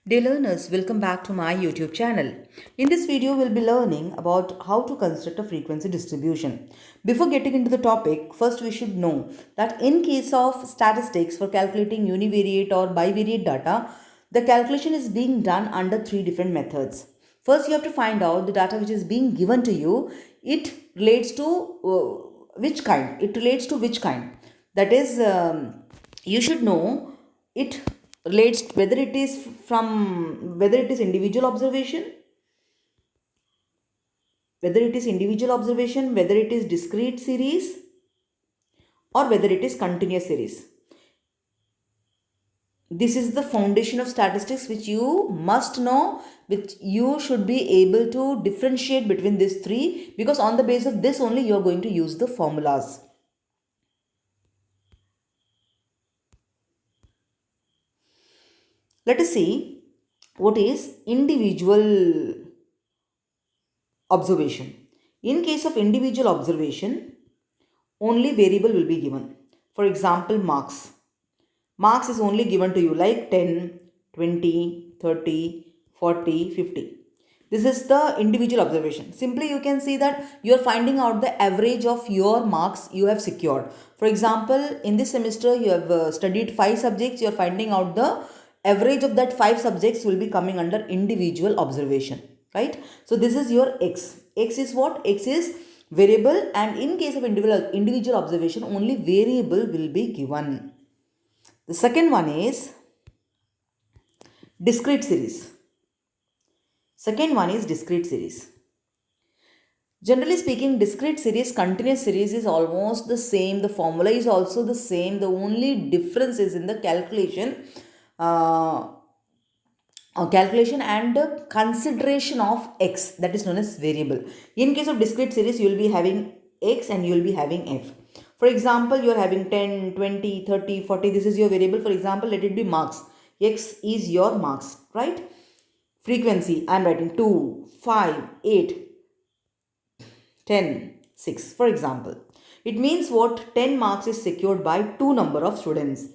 Dear learners, welcome back to my YouTube channel. In this video, we'll be learning about how to construct a frequency distribution. Before getting into the topic, first we should know that in case of statistics for calculating univariate or bivariate data, the calculation is being done under three different methods. First, you have to find out the data which is being given to you. It relates to which kind? It relates to which kind? That is, you should know it relates whether it is individual observation, whether it is discrete series, or whether it is continuous series. This is the foundation of statistics which you must know, which you should be able to differentiate between these three, because on the basis of this only you are going to use the formulas. Let us see what is individual observation. In case of individual observation, only variable will be given. For example, marks. Marks is only given to you like 10, 20, 30, 40, 50. This is the individual observation. Simply you can see that you are finding out the average of your marks you have secured. For example, in this semester you have studied 5 subjects, you are finding out the average of that 5 subjects will be coming under individual observation, right? So this is your x. X is what? X is variable, and in case of individual observation only variable will be given. The second one is discrete series. Generally speaking, discrete series, continuous series is almost the same. The formula is also the same. The only difference is in the uh, calculation and consideration of x, that is known as variable. In case of discrete series, you will be having x and you will be having f. For example, you are having 10, 20, 30, 40. This is your variable. For example, let it be marks. X is your marks, right? Frequency, I am writing 2, 5, 8, 10, 6. For example, it means what? 10 marks is secured by 2 number of students.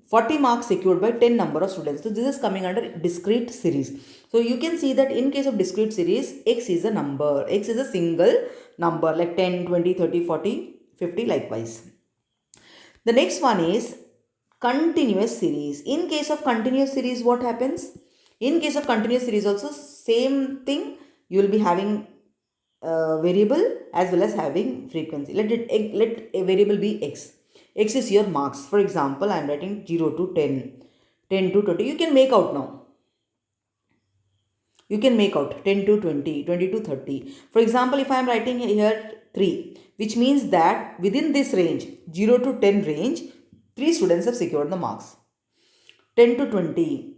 40 marks secured by 10 number of students. So this is coming under discrete series. So you can see that in case of discrete series, x is a number. X is a single number like 10, 20, 30, 40, 50 likewise. The next one is continuous series. In case of continuous series, what happens? In case of continuous series also same thing. You will be having variable as well as having frequency. Let a variable be x. X is your marks. For example, I am writing 0 to 10, 10 to 20. You can make out now. You can make out 10 to 20, 20 to 30. For example, if I am writing here 3, which means that within this range, 0 to 10 range, 3 students have secured the marks. 10 to 20,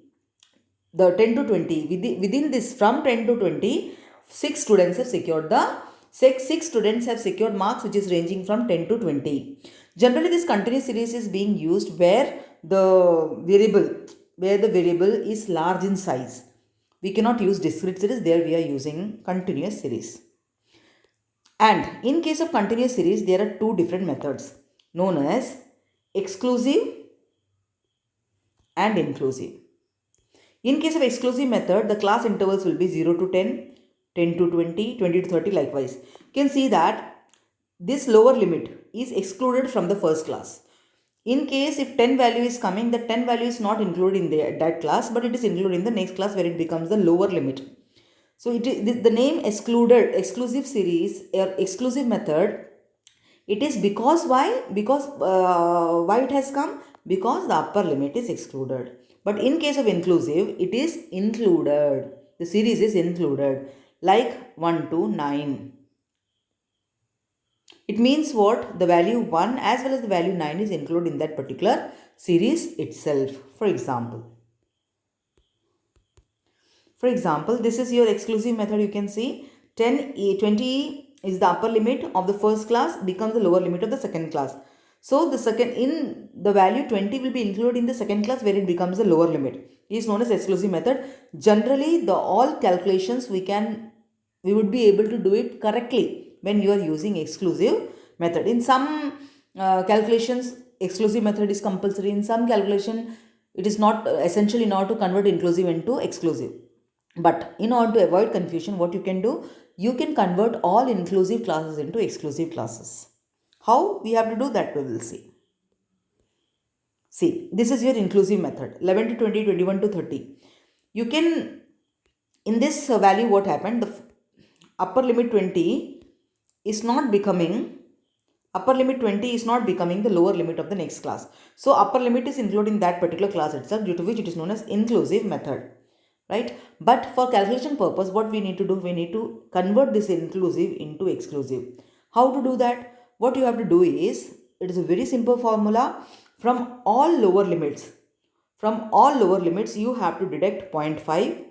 the 10 to 20, within this from 10 to 20, 6 students have secured the 6 students have secured marks which is ranging from 10 to 20. Generally, this continuous series is being used where the variable is large in size. We cannot use discrete series, there we are using continuous series. And in case of continuous series, there are two different methods known as exclusive and inclusive. In case of exclusive method, the class intervals will be 0 to 10, 10 to 20, 20 to 30 likewise. You can see that this lower limit is excluded from the first class. In case if 10 value is coming, the 10 value is not included in that class, but it is included in the next class where it becomes the lower limit. So it is the name exclusive series or exclusive method. It is because why? Because why it has come? Because the upper limit is excluded. But in case of inclusive, it is included. The series is included like 1 to 9. It means what? The value 1 as well as the value 9 is included in that particular series itself. For example, this is your exclusive method. You can see 20 is the upper limit of the first class, becomes the lower limit of the second class. So the value 20 will be included in the second class where it becomes the lower limit. It is known as exclusive method. Generally, the all calculations we would be able to do it correctly when you are using exclusive method. In some calculations, exclusive method is compulsory. In some calculation, It is not essentially not to convert inclusive into exclusive. But in order to avoid confusion, what you can do, you can convert all inclusive classes into exclusive classes. How we have to do that, we will see. See, this is your inclusive method, 11 to 20, 21 to 30. You can, in this value, what happened, the upper limit 20 is not becoming, upper limit 20 is not becoming the lower limit of the next class. So upper limit is including that particular class itself, due to which it is known as inclusive method, right? But for calculation purpose, what we need to do, we need to convert this inclusive into exclusive. How to do that? What you have to do is, it is a very simple formula. From all lower limits, you have to deduct 0.5,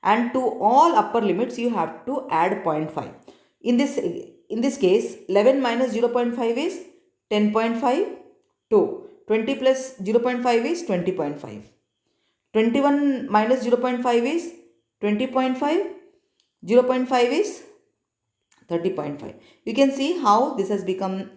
and to all upper limits you have to add 0.5. In this case, 11 minus 0.5 is 10.5, to 20 plus 0.5 is 20.5, 21 minus 0.5 is 20.5, 0.5 is 30.5. You can see how this has become,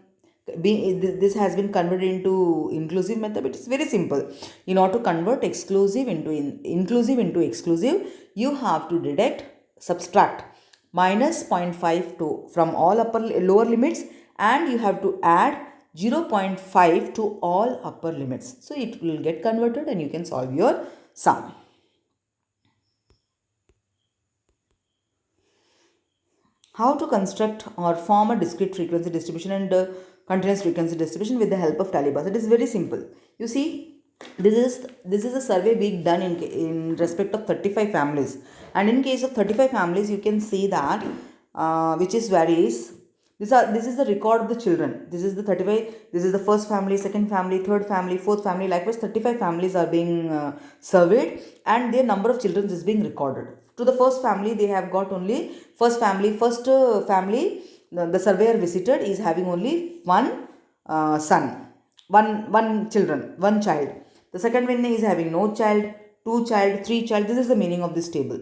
this has been converted into inclusive method. It is very simple. In order to convert exclusive into inclusive into exclusive, you have to subtract minus 0.5 to from all lower limits, and you have to add 0.5 to all upper limits. So it will get converted and you can solve your sum. How to construct or form a discrete frequency distribution and continuous frequency distribution with the help of tally bars. It is very simple. You see, this is a survey being done in respect of 35 families, and in case of 35 families, you can see that which is varies. This is the record of the children. This is the 35. This is the first family, second family, third family, fourth family. Likewise, 35 families are being surveyed, and their number of children is being recorded. To the first family, they have got only first family. The surveyor visited is having only one son, one children, one child. The second one is having no child, two child, three child. This is the meaning of this table.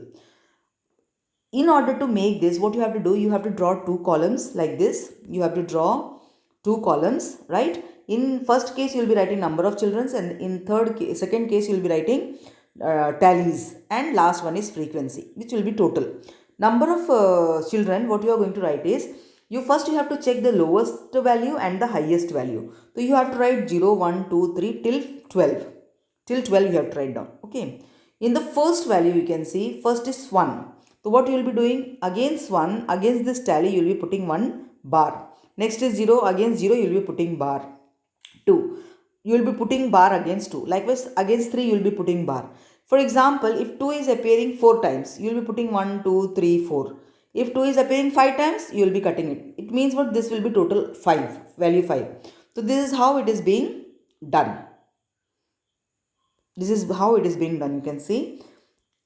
In order to make this, what you have to do, you have to draw two columns like this. You have to draw two columns, right? In first case, you will be writing number of children, and in second case, you will be writing tallies, and last one is frequency, which will be total number of children. What you are going to write is, you have to check the lowest value and the highest value. So you have to write 0, 1, 2, 3 till 12. Till 12 you have to write down. Okay. In the first value, you can see first is 1. So what you will be doing, against 1, against this tally, you will be putting 1 bar. Next is 0, against 0 you will be putting bar. 2, you will be putting bar against 2. Likewise, against 3 you will be putting bar. For example, if 2 is appearing 4 times, you will be putting 1, 2, 3, 4. If 2 is appearing 5 times, you will be cutting it. It means what? This will be total 5, value 5. So this is how it is being done. This is how it is being done. You can see,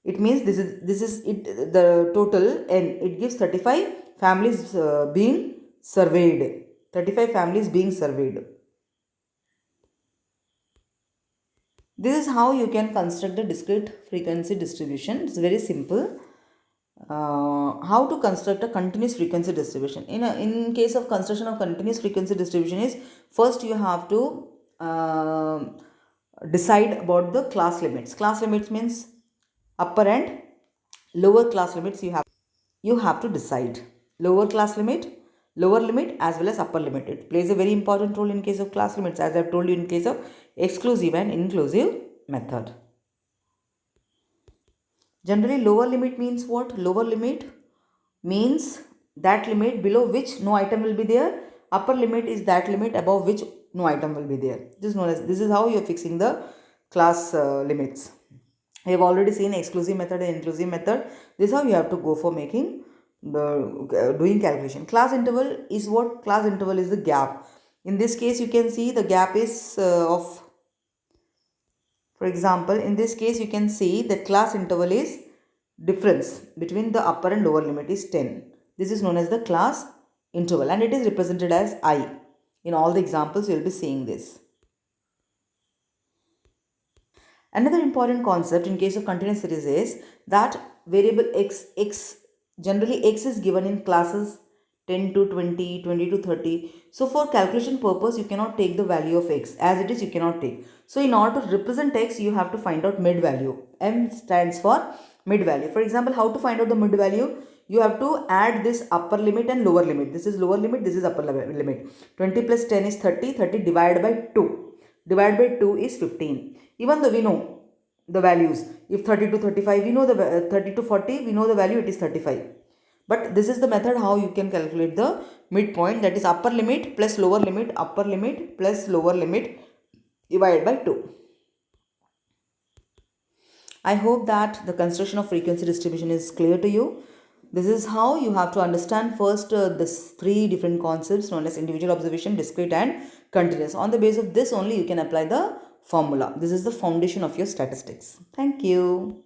it means this is it, the total, and it gives 35 families being surveyed. 35 families being surveyed. This is how you can construct a discrete frequency distribution. It's very simple. How to construct a continuous frequency distribution? In case of construction of continuous frequency distribution is, first you have to decide about the class limits. Class limits means upper and lower class limits. You have to decide lower class limit, lower limit, as well as upper limit. It plays a very important role in case of class limits, as I have told you in case of exclusive and inclusive method. Generally, lower limit means what? Lower limit means that limit below which no item will be there. Upper limit is that limit above which no item will be there. This is how you are fixing the class limits. We have already seen exclusive method and inclusive method. This is how you have to go for making doing calculation. Class interval is what? Class interval is the gap. In this case, you can see the gap is of, for example, in this case, you can see that class interval is difference between the upper and lower limit is 10. This is known as the class interval, and it is represented as I. In all the examples, you will be seeing this. Another important concept in case of continuous series is that variable x, generally x is given in classes 10 to 20, 20 to 30. So for calculation purpose, you cannot take the value of x. As it is, you cannot take. So in order to represent x, you have to find out mid value. M stands for mid value. For example, how to find out the mid value? You have to add this upper limit and lower limit. This is lower limit, this is upper limit. 20 plus 10 is 30, 30 divided by 2. Divided by 2 is 15. Even though we know the values, if 30 to 35, we know the 30 to 40, we know the value, it is 35. But this is the method how you can calculate the midpoint, that is upper limit plus lower limit, upper limit plus lower limit divided by 2. I hope that the construction of frequency distribution is clear to you. This is how you have to understand first this three different concepts known as individual observation, discrete and continuous. On the basis of this only you can apply the formula. This is the foundation of your statistics. Thank you.